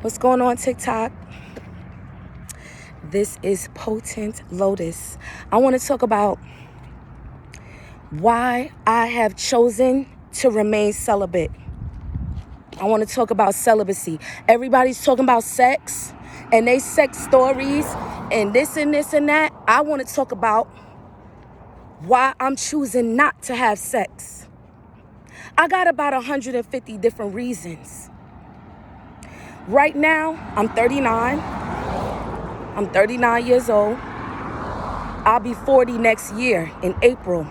What's going on, TikTok? This is Potent Lotus. I want to talk about why I have chosen to remain celibate. I want to talk about celibacy. Everybody's talking about sex and they sex stories and this and this and that. I want to talk about why I'm choosing not to have sex. I got about 150 different reasons. Right now, I'm 39. I'm 39 years old. I'll be 40 next year in April.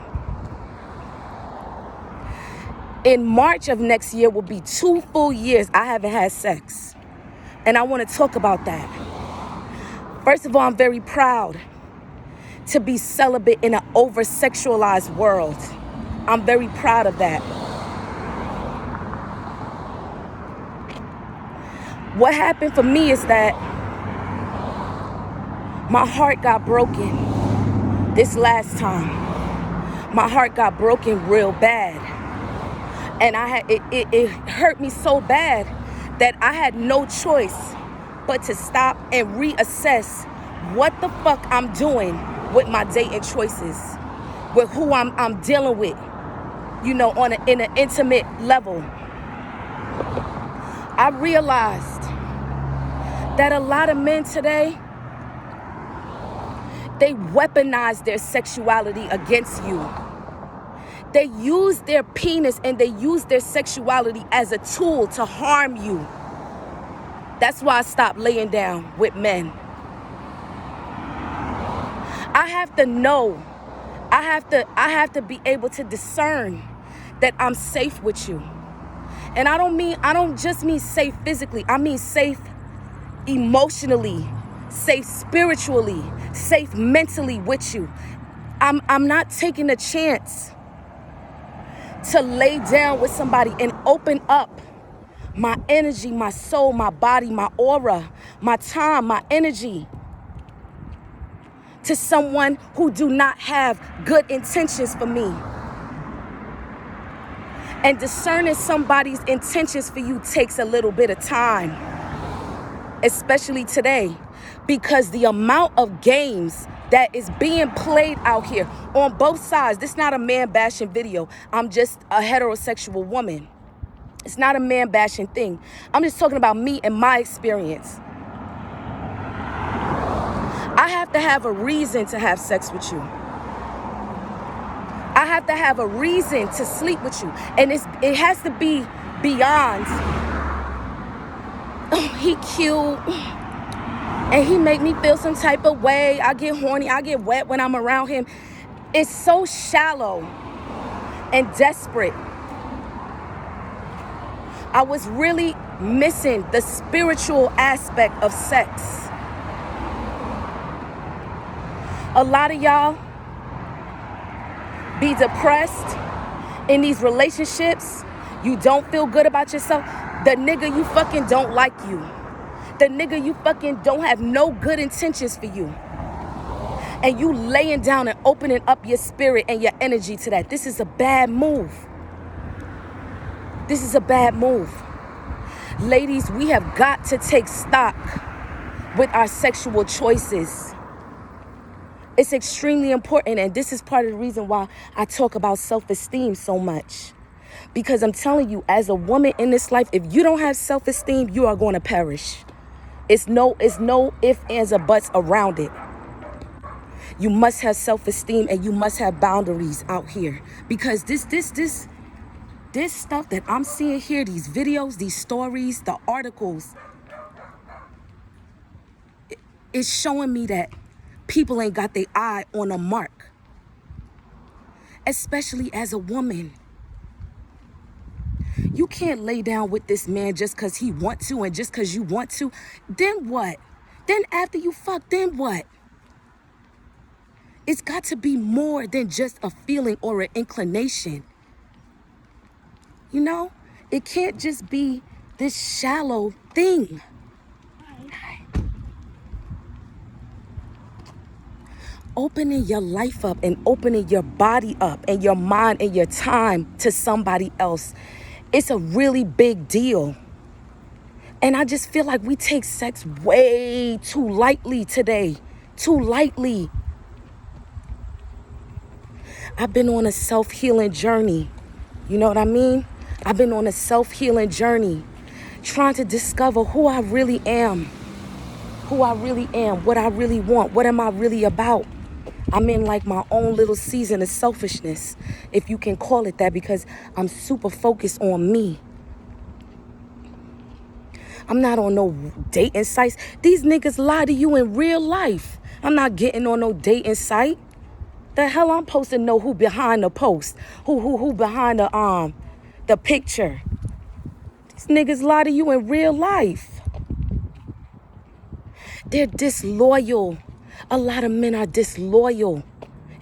In March of next year will be 2 full years I haven't had sex. And I want to talk about that. First of all, I'm very proud to be celibate in an over-sexualized world. I'm very proud of that. What happened for me is that my heart got broken this last time. My heart got broken real bad. And it hurt me so bad that I had no choice but to stop and reassess what the fuck I'm doing with my dating choices, with who I'm dealing with, you know, in an intimate level. I realized that a lot of men today, they weaponize their sexuality against you. They use their penis and they use their sexuality as a tool to harm you. That's why I stopped laying down with men. I have to know, I have to be able to discern that I'm safe with you. And I don't just mean safe physically, I mean safe emotionally, safe spiritually, safe mentally with you. I'm not taking a chance to lay down with somebody and open up my energy, my soul, my body, my aura, my time, my energy to someone who do not have good intentions for me. And discerning somebody's intentions for you takes a little bit of time, especially today, because the amount of games that is being played out here on both sides. This is not a man bashing video. I'm just a heterosexual woman. It's not a man bashing thing. I'm just talking about me and my experience. I have to have a reason to have sex with you. I have to have a reason to sleep with you. And it has to be beyond, oh, he cute, and he make me feel some type of way. I get horny, I get wet when I'm around him. It's so shallow and desperate. I was really missing the spiritual aspect of sex. A lot of y'all be depressed in these relationships. You don't feel good about yourself. The nigga you fucking don't like you. The nigga you fucking don't have no good intentions for you. And you laying down and opening up your spirit and your energy to that. This is a bad move. This is a bad move. Ladies, we have got to take stock with our sexual choices. It's extremely important, and this is part of the reason why I talk about self-esteem so much. Because I'm telling you, as a woman in this life, if you don't have self-esteem, you are going to perish. It's no ifs, ands, or buts around it. You must have self-esteem and you must have boundaries out here. Because this stuff that I'm seeing here, these videos, these stories, the articles, it's showing me that people ain't got their eye on a mark. Especially as a woman. You can't lay down with this man just because he want to and just because you want to. Then what? Then after you fuck, then what? It's got to be more than just a feeling or an inclination. You know? It can't just be this shallow thing. Opening your life up and opening your body up and your mind and your time to somebody else. It's a really big deal. And I just feel like we take sex way too lightly today. Too lightly. I've been on a self-healing journey. You know what I mean? I've been on a self-healing journey, trying to discover who I really am. Who I really am, what I really want, what am I really about. I'm in like my own little season of selfishness, if you can call it that, because I'm super focused on me. I'm not on no dating sites. These niggas lie to you in real life. I'm not getting on no dating site. The hell I'm supposed to know who behind the post, who behind the picture. These niggas lie to you in real life. They're disloyal. A lot of men are disloyal.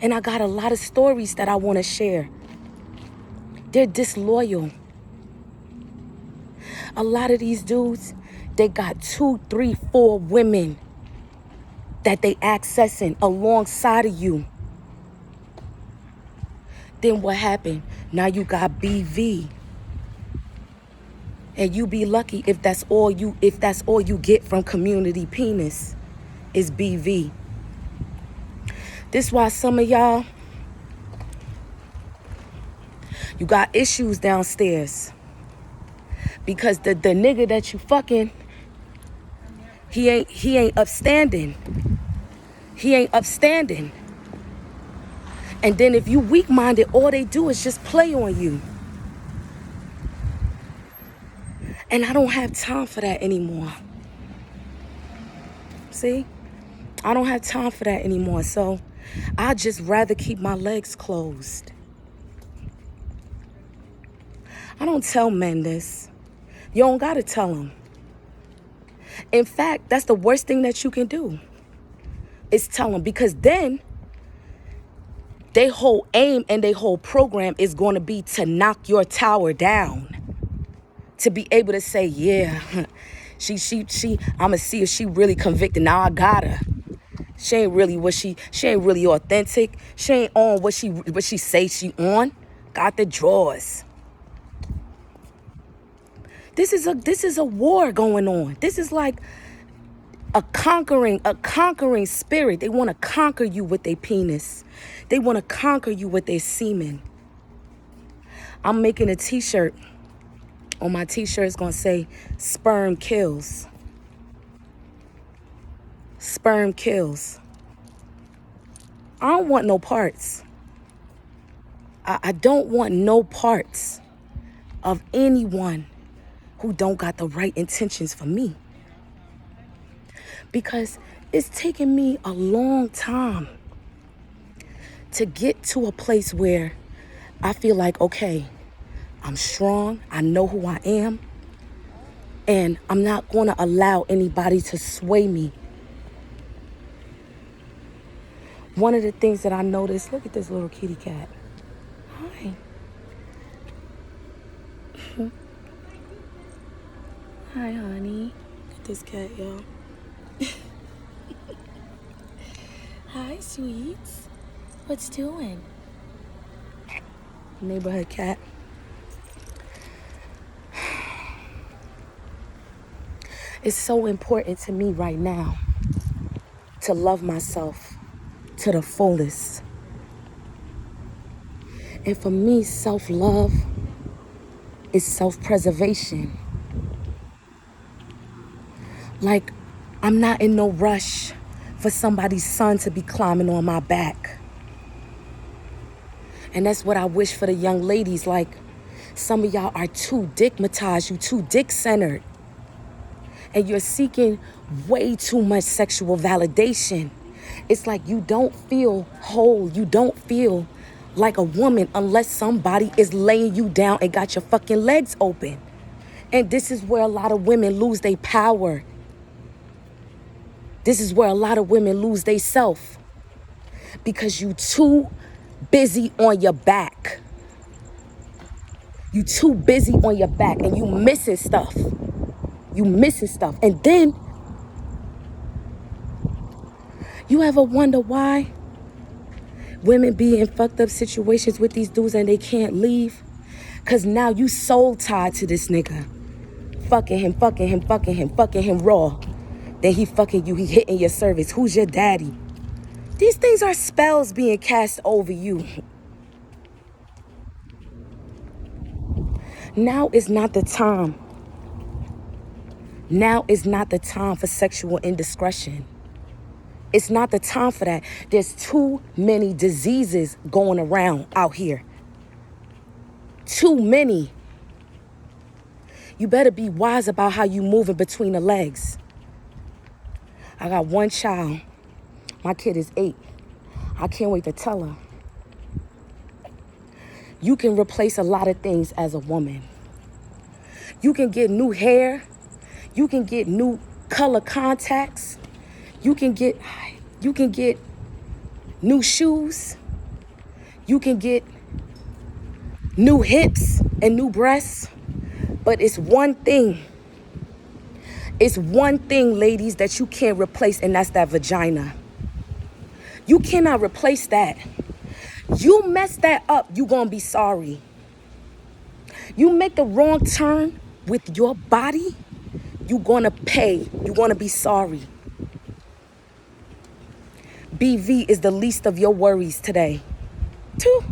And I got a lot of stories that I want to share. They're disloyal. A lot of these dudes, they got 2, 3, 4 women that they accessing alongside of you. Then what happened? Now you got BV. And you be lucky if that's all you get from community penis is BV. This why some of y'all, you got issues downstairs. Because the nigga that you fucking, he ain't upstanding. He ain't upstanding. And then if you weak-minded, all they do is just play on you. And I don't have time for that anymore. See? I don't have time for that anymore. So I'd just rather keep my legs closed. I don't tell men this. You don't gotta tell them. In fact, that's the worst thing that you can do. Is tell them. Because then their whole aim and their whole program is going to be to knock your tower down. To be able to say, yeah, I'ma see if she really convicted. Now I got her. She ain't really authentic. She ain't on what she say she on. Got the drawers. This is a war going on. This is like a conquering spirit. They want to conquer you with their penis. They want to conquer you with their semen. I'm making a t-shirt. On my t-shirt, it's going to say, sperm kills. Sperm kills. I don't want no parts. I don't want no parts of anyone who don't got the right intentions for me. Because it's taken me a long time to get to a place where I feel like, okay, I'm strong. I know who I am. And I'm not going to allow anybody to sway me. One of the things that I noticed, look at this little kitty cat. Hi. Hi, honey. Look at this cat, y'all. Hi, sweets. What's doing? Neighborhood cat. It's so important to me right now to love myself to the fullest. And for me, self-love is self-preservation. Like, I'm not in no rush for somebody's son to be climbing on my back. And that's what I wish for the young ladies. Like, some of y'all are too dickmatized, you too dick-centered. And you're seeking way too much sexual validation. It's like you don't feel whole. You don't feel like a woman unless somebody is laying you down and got your fucking legs open. And this is where a lot of women lose their power. This is where a lot of women lose their self. Because you too busy on your back. You too busy on your back and you missing stuff. You missing stuff. And then you ever wonder why women be in fucked up situations with these dudes and they can't leave? Because now you soul tied to this nigga. fucking him raw. Then he fucking you, he hitting your cervix. Who's your daddy? These things are spells being cast over you. Now is not the time. Now is not the time for sexual indiscretion. It's not the time for that. There's too many diseases going around out here. Too many. You better be wise about how you moving between the legs. I got one child. My kid is 8. I can't wait to tell her. You can replace a lot of things as a woman. You can get new hair. You can get new color contacts. You can get new shoes. You can get new hips and new breasts. But it's one thing. It's one thing, ladies, that you can't replace, and that's that vagina. You cannot replace that. You mess that up, you gonna be sorry. You make the wrong turn with your body, you gonna pay. You gonna be sorry. BV is the least of your worries today. Two.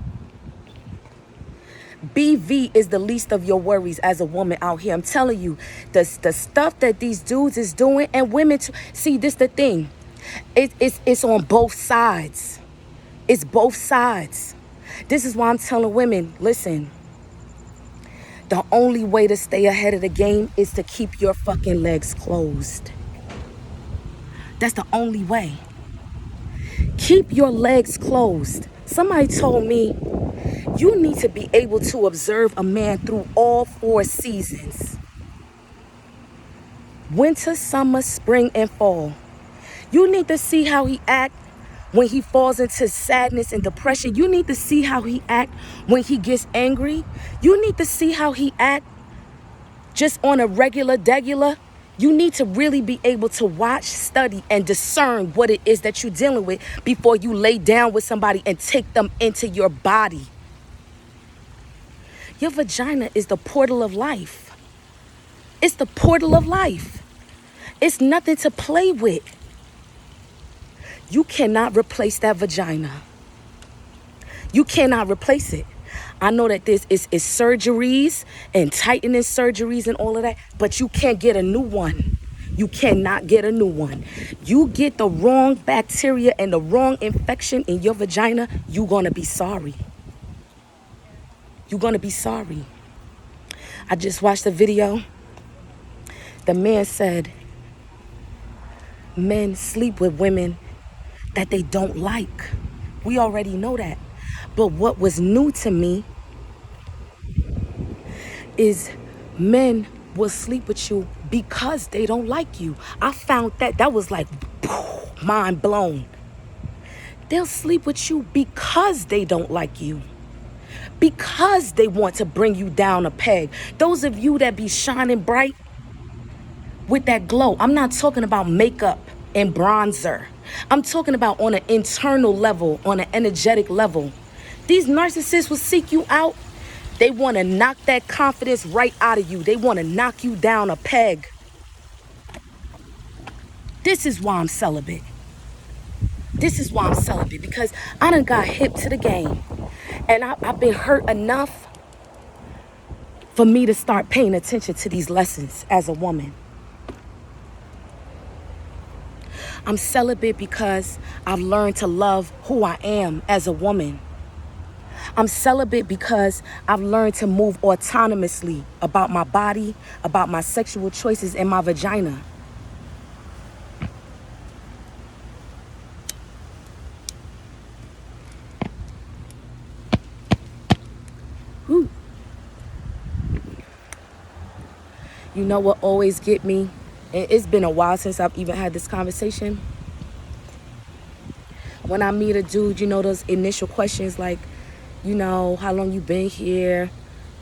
BV is the least of your worries as a woman out here. I'm telling you, the stuff that these dudes is doing, and women too. See, this the thing. It's on both sides. It's both sides. This is why I'm telling women, listen, the only way to stay ahead of the game is to keep your fucking legs closed. That's the only way. Keep your legs closed. Somebody told me, you need to be able to observe a man through all 4 seasons. Winter, summer, spring, and fall. You need to see how he acts when he falls into sadness and depression. You need to see how he acts when he gets angry. You need to see how he acts just on a regular. You need to really be able to watch, study, and discern what it is that you're dealing with before you lay down with somebody and take them into your body. Your vagina is the portal of life. It's the portal of life. It's nothing to play with. You cannot replace that vagina. You cannot replace it. I know that this is surgeries and tightening surgeries and all of that, but you can't get a new one. You cannot get a new one. You get the wrong bacteria and the wrong infection in your vagina, you're going to be sorry. You're going to be sorry. I just watched a video. The man said men sleep with women that they don't like. We already know that. But what was new to me is men will sleep with you because they don't like you. I found that was like mind blown. They'll sleep with you because they don't like you. Because they want to bring you down a peg. Those of you that be shining bright with that glow, I'm not talking about makeup and bronzer. I'm talking about on an internal level, on an energetic level. These narcissists will seek you out. They want to knock that confidence right out of you. They want to knock you down a peg. This is why I'm celibate. This is why I'm celibate, because I done got hip to the game. And I've been hurt enough for me to start paying attention to these lessons as a woman. I'm celibate because I've learned to love who I am as a woman. I'm celibate because I've learned to move autonomously about my body, about my sexual choices, and my vagina. Whew. You know what always get me? And it's been a while since I've even had this conversation. When I meet a dude, you know, those initial questions like, you know, how long you been here?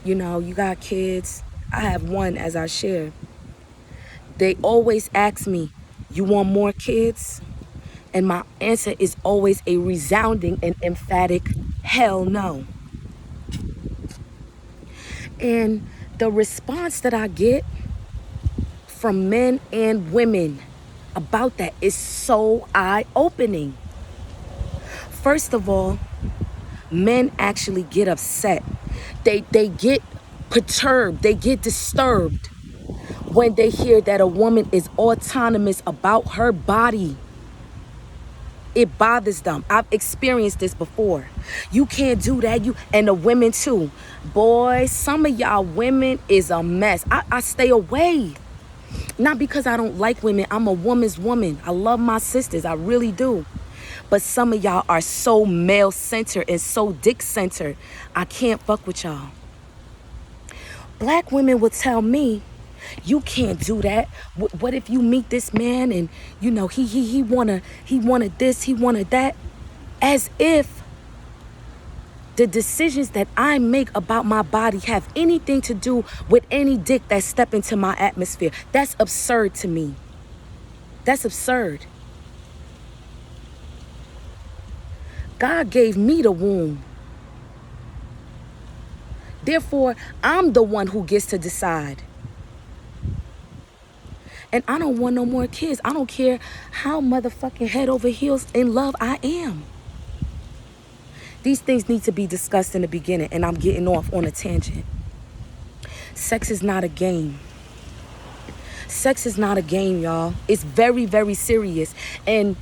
You know, you got kids? I have one, as I share. They always ask me, you want more kids? And my answer is always a resounding and emphatic, hell no. And the response that I get from men and women about that is so eye-opening. First of all, men actually get upset. They get perturbed. They get disturbed when they hear that a woman is autonomous about her body. It bothers them. I've experienced this before. You can't do that. And the women too. Boy, some of y'all women is a mess. I stay away. Not because I don't like women. I'm a woman's woman. I love my sisters. I really do. But some of y'all are so male-centered and so dick-centered. I can't fuck with y'all. Black women will tell me, you can't do that. What if you meet this man and, you know, he wanted this, he wanted that? As if the decisions that I make about my body have anything to do with any dick that step into my atmosphere. That's absurd to me. That's absurd. God gave me the womb. Therefore, I'm the one who gets to decide. And I don't want no more kids. I don't care how motherfucking head over heels in love I am. These things need to be discussed in the beginning, and I'm getting off on a tangent. Sex is not a game. Sex is not a game, y'all. It's very, very serious. And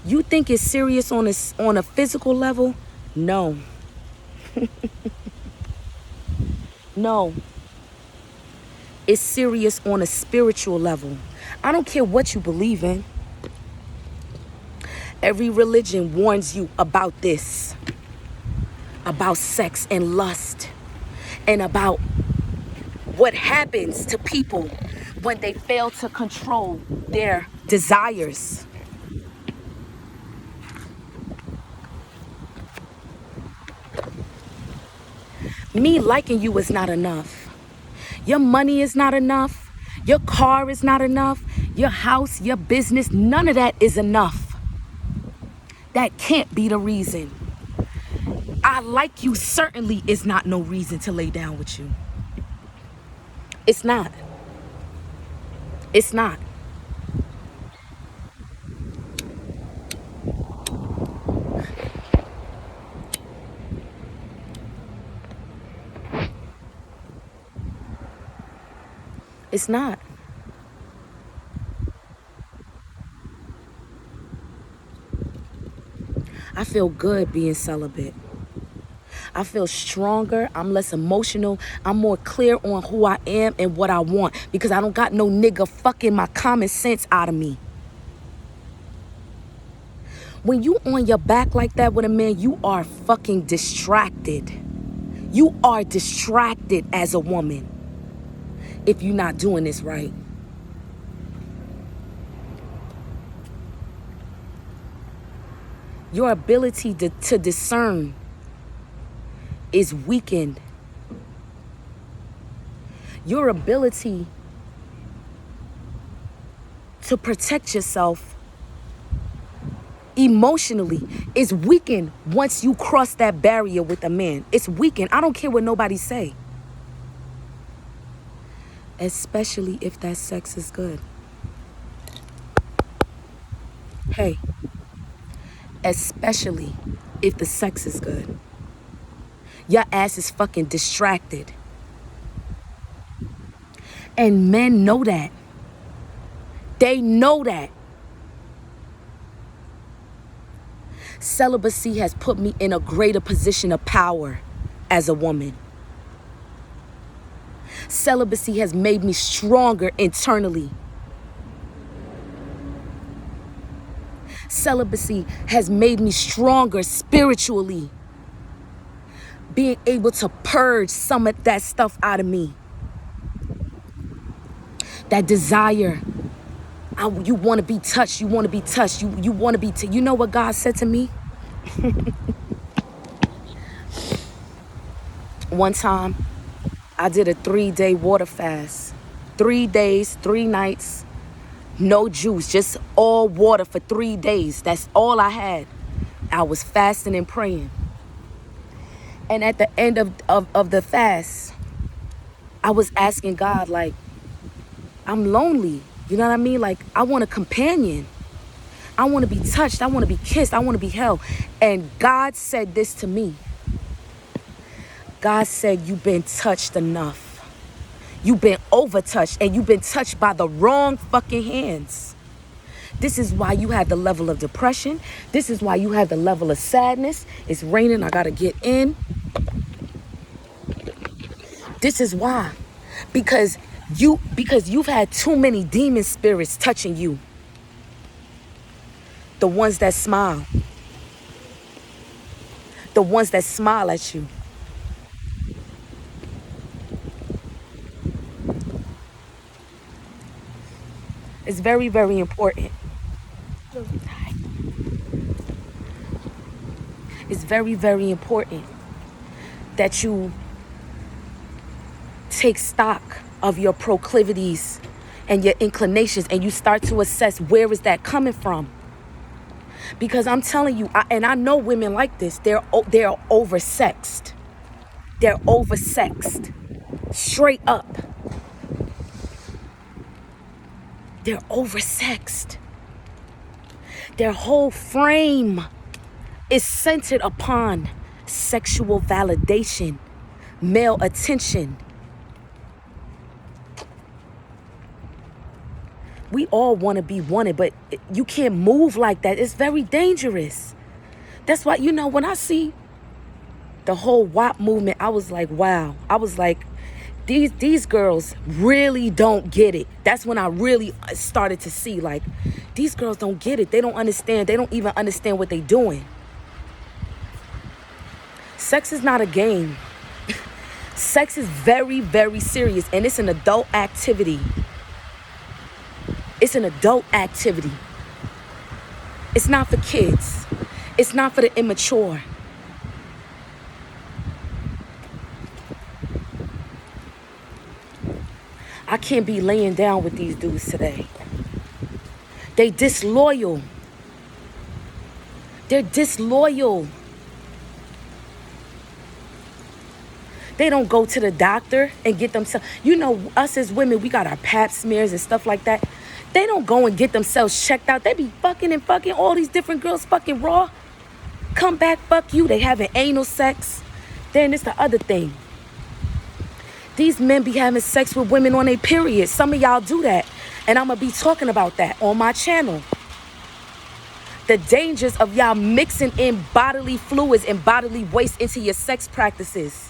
you think it's serious on a physical level? No. No. It's serious on a spiritual level. I don't care what you believe in. Every religion warns you about this. About sex and lust. And about what happens to people when they fail to control their desires. Me liking you is not enough. Your money is not enough. Your car is not enough. Your house, your business, none of that is enough. That can't be the reason. I like you certainly is not no reason to lay down with you. It's not. It's not. It's not. I feel good being celibate. I feel stronger. I'm less emotional. I'm more clear on who I am and what I want because I don't got no nigga fucking my common sense out of me. When you on your back like that with a man, you are fucking distracted. You are distracted as a woman if you're not doing this right. Your ability to discern is weakened. Your ability to protect yourself emotionally is weakened once you cross that barrier with a man. It's weakened. I don't care what nobody say. Especially if that sex is good. Hey, especially if the sex is good. Your ass is fucking distracted. And men know that. They know that. Celibacy has put me in a greater position of power as a woman. Celibacy has made me stronger internally. Celibacy has made me stronger spiritually. Being able to purge some of that stuff out of me. That desire. You want to be touched. You want to be touched. You want to be... You know what God said to me? One time, I did a 3-day water fast. 3 days, 3 nights, no juice, just all water for 3 days. That's all I had. I was fasting and praying. And at the end of the fast, I was asking God, like, I'm lonely. You know what I mean? Like, I want a companion. I want to be touched. I want to be kissed. I want to be held. And God said this to me. God said, you've been touched enough. You've been overtouched, and you've been touched by the wrong fucking hands. This is why you have the level of depression. This is why you have the level of sadness. It's raining. I got to get in. This is why. Because you've had too many demon spirits touching you. The ones that smile. The ones that smile at you. It's very, very important. It's very, very important that you take stock of your proclivities and your inclinations, and you start to assess, where is that coming from? Because I'm telling you, and I know women like this, they're oversexed. They're oversexed. Straight up. They're oversexed. Their whole frame is centered upon sexual validation, male attention. We all want to be wanted, but you can't move like that. It's very dangerous. That's why, when I see the whole WAP movement, I was like, wow. I was like, these girls really don't get it. That's when I really started to see, like, these girls don't get it. They don't understand. They don't even understand what they're doing. Sex is not a game. Sex is very, very serious, and it's an adult activity. It's an adult activity. It's not for kids. It's not for the immature. I can't be laying down with these dudes today. They disloyal. They're disloyal. They don't go to the doctor and get themselves. Us as women, we got our pap smears and stuff like that. They don't go and get themselves checked out. They be fucking and fucking all these different girls fucking raw. Come back, fuck you. They having anal sex. Then it's the other thing. These men be having sex with women on their period. Some of y'all do that. And I'm going to be talking about that on my channel. The dangers of y'all mixing in bodily fluids and bodily waste into your sex practices.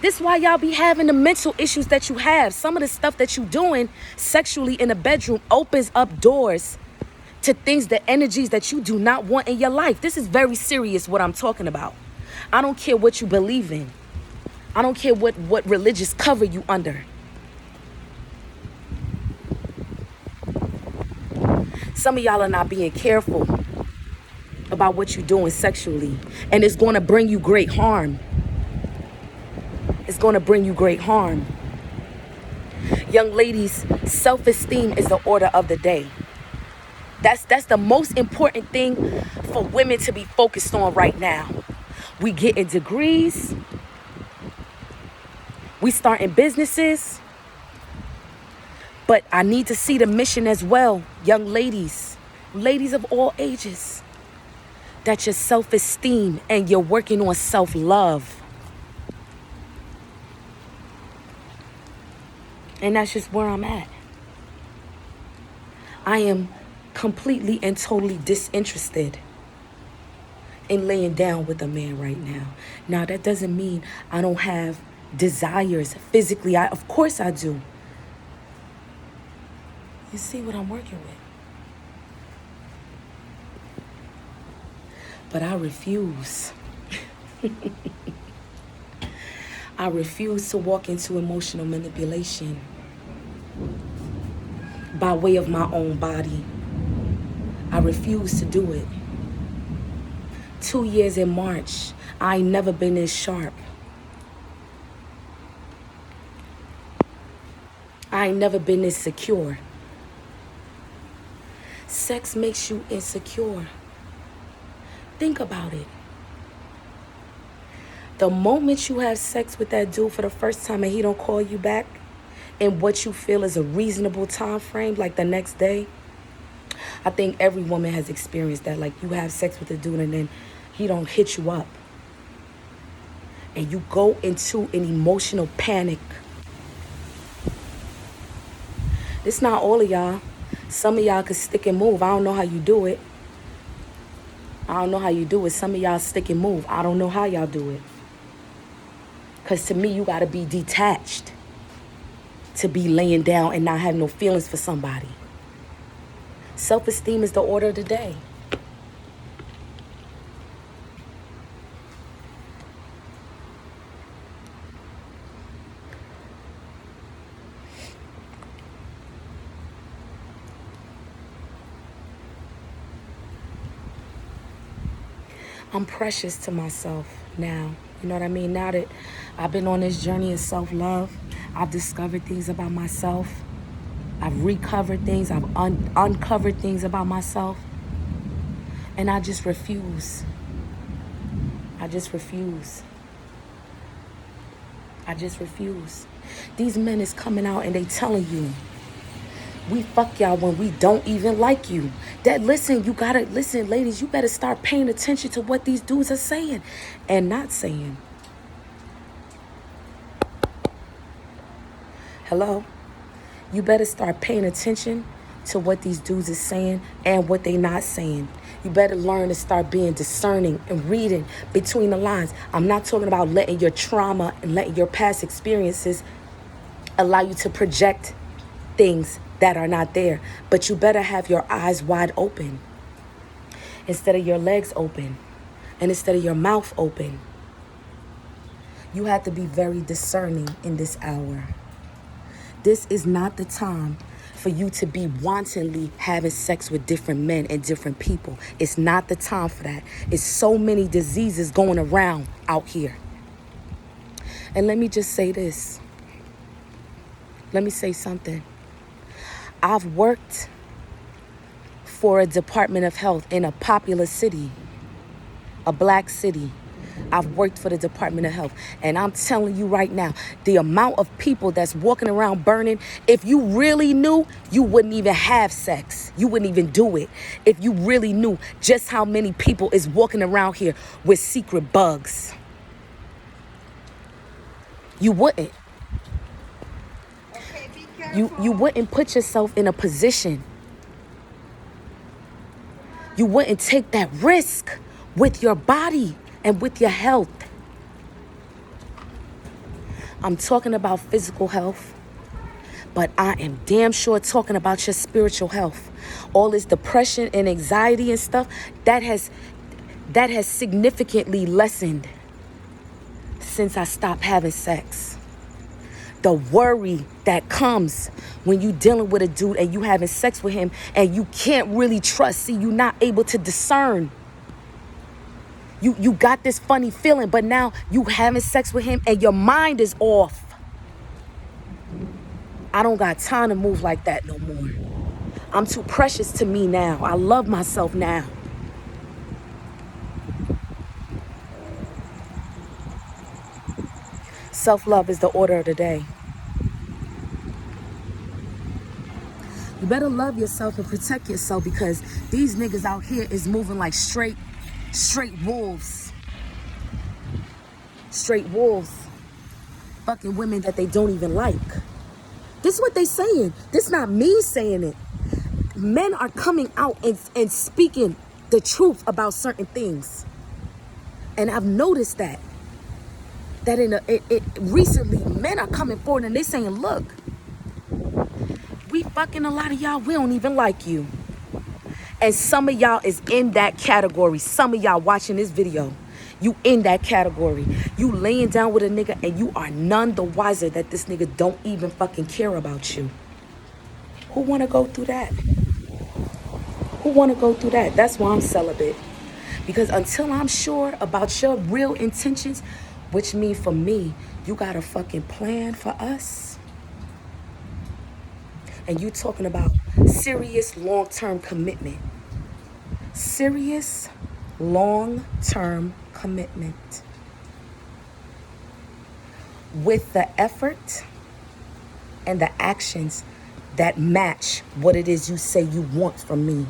This is why y'all be having the mental issues that you have. Some of the stuff that you doing sexually in the bedroom opens up doors to things, the energies that you do not want in your life. This is very serious what I'm talking about. I don't care what you believe in. I don't care what religious cover you under. Some of y'all are not being careful about what you're doing sexually, and it's going to bring you great harm. It's going to bring you great harm. Young ladies, self-esteem is the order of the day. That's the most important thing for women to be focused on right now. We getting degrees. We starting businesses. But I need to see the mission as well, young ladies, ladies of all ages, that your self-esteem and you're working on self-love. And that's just where I'm at. I am completely and totally disinterested in laying down with a man right now. Now, that doesn't mean I don't have desires physically. Of course I do. You see what I'm working with. But I refuse. I refuse to walk into emotional manipulation by way of my own body. I refuse to do it. 2 years in March, I ain't never been this sharp. I ain't never been this secure. Sex makes you insecure. Think about it. The moment you have sex with that dude for the first time and he don't call you back, in what you feel is a reasonable time frame, like the next day. I think every woman has experienced that. Like, you have sex with a dude and then he don't hit you up. And you go into an emotional panic. It's not all of y'all. Some of y'all can stick and move. I don't know how you do it. Some of y'all stick and move. I don't know how y'all do it. Because to me, you got to be detached to be laying down and not have no feelings for somebody. Self-esteem is the order of the day. I'm precious to myself now. You know what I mean? Now that I've been on this journey of self-love, I've discovered things about myself. I've recovered things. I've uncovered things about myself. And I just refuse. I just refuse. These men is coming out and they telling you, we fuck y'all when we don't even like you. Listen, ladies, you better start paying attention to what these dudes are saying and not saying. Hello? You better start paying attention to what these dudes are saying and what they not saying. You better learn to start being discerning and reading between the lines. I'm not talking about letting your trauma and letting your past experiences allow you to project things that are not there. But you better have your eyes wide open instead of your legs open and instead of your mouth open. You have to be very discerning in this hour. This is not the time for you to be wantonly having sex with different men and different people. It's not the time for that. It's so many diseases going around out here. And let me just say this. Let me say something. I've worked for a Department of Health in a popular city, a black city. I've worked for the Department of Health. And I'm telling you right now, the amount of people that's walking around burning, if you really knew, you wouldn't even have sex. You wouldn't even do it. If you really knew just how many people is walking around here with secret bugs. You wouldn't. You wouldn't put yourself in a position. You wouldn't take that risk with your body and with your health. I'm talking about physical health, but I am damn sure talking about your spiritual health. All this depression and anxiety and stuff, that has significantly lessened since I stopped having sex. The worry that comes when you dealing with a dude and you having sex with him and you can't really trust. See, you're not able to discern. You got this funny feeling, but now you having sex with him and your mind is off. I don't got time to move like that no more. I'm too precious to me now. I love myself now. Self-love is the order of the day. You better love yourself and protect yourself, because these niggas out here is moving like straight wolves. Straight wolves. Fucking women that they don't even like. This is what they saying. This is not me saying it. Men are coming out and speaking the truth about certain things. And I've noticed that recently men are coming forward and they saying, look, we fucking a lot of y'all, we don't even like you. And some of y'all is in that category. Some of y'all watching this video, you in that category. You laying down with a nigga and you are none the wiser that this nigga don't even fucking care about you. Who want to go through that? That's why I'm celibate. Because until I'm sure about your real intentions, which mean for me, you got a fucking plan for us. And you talking about serious long-term commitment. Serious long-term commitment. With the effort and the actions that match what it is you say you want from me.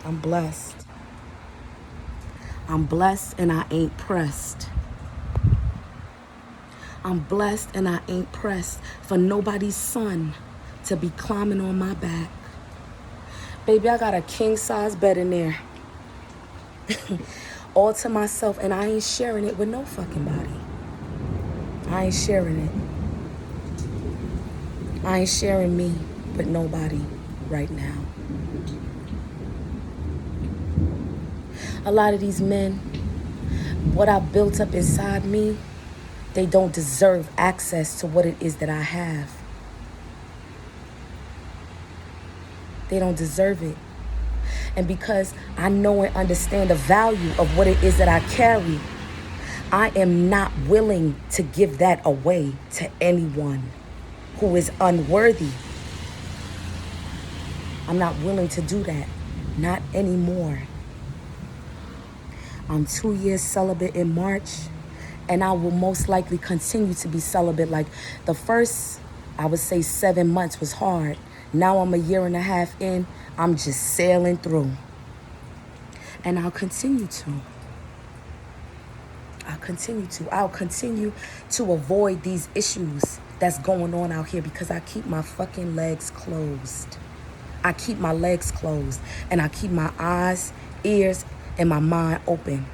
I'm blessed. I'm blessed and I ain't pressed. I'm blessed and I ain't pressed for nobody's son to be climbing on my back. Baby, I got a king-size bed in there. All to myself, and I ain't sharing it with no fucking body. I ain't sharing it. I ain't sharing me with nobody right now. A lot of these men, what I built up inside me, they don't deserve access to what it is that I have. They don't deserve it. And because I know and understand the value of what it is that I carry, I am not willing to give that away to anyone who is unworthy. I'm not willing to do that. Not anymore. I'm 2 years celibate in March, and I will most likely continue to be celibate. Like the first, I would say 7 months was hard. Now I'm a year and a half in, I'm just sailing through. And I'll continue to. I'll continue to avoid these issues that's going on out here because I keep my fucking legs closed. I keep my legs closed and I keep my eyes, ears, and my mind open.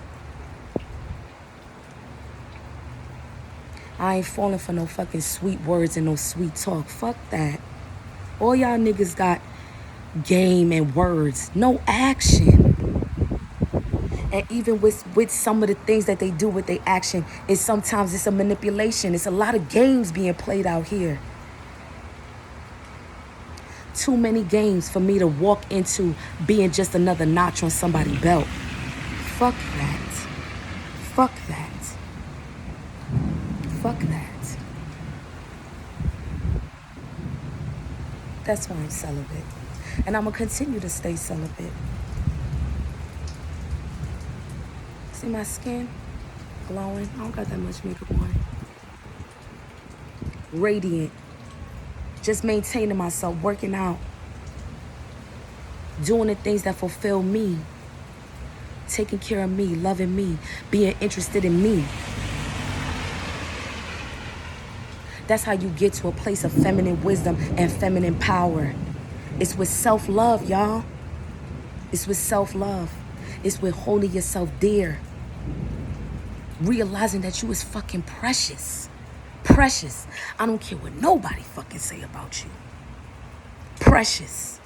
I ain't falling for no fucking sweet words and no sweet talk. Fuck that. All y'all niggas got game and words, no action. And even with some of the things that they do with their action, sometimes it's a manipulation. It's a lot of games being played out here. Too many games for me to walk into being just another notch on somebody's belt. Fuck that. Fuck that. Fuck that. That's why I'm celibate. And I'm going to continue to stay celibate. See my skin? Glowing. I don't got that much makeup on. Radiant. Just maintaining myself, working out. Doing the things that fulfill me. Taking care of me, loving me, being interested in me. That's how you get to a place of feminine wisdom and feminine power. It's with self-love, y'all. It's with self-love. It's with holding yourself dear. Realizing that you is fucking precious. Precious. I don't care what nobody fucking say about you. Precious.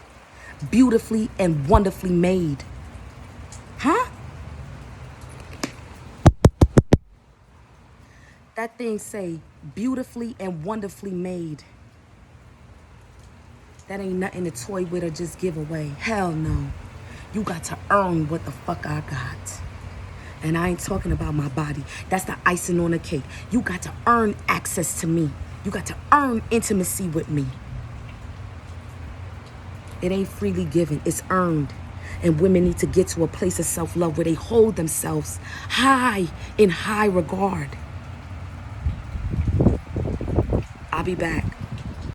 Beautifully and wonderfully made. Huh? That thing say beautifully and wonderfully made. That ain't nothing to toy with or just give away. Hell no. You got to earn what the fuck I got. And I ain't talking about my body. That's the icing on the cake. You got to earn access to me. You got to earn intimacy with me. It ain't freely given. It's earned. And women need to get to a place of self-love where they hold themselves high, in high regard. I'll be back.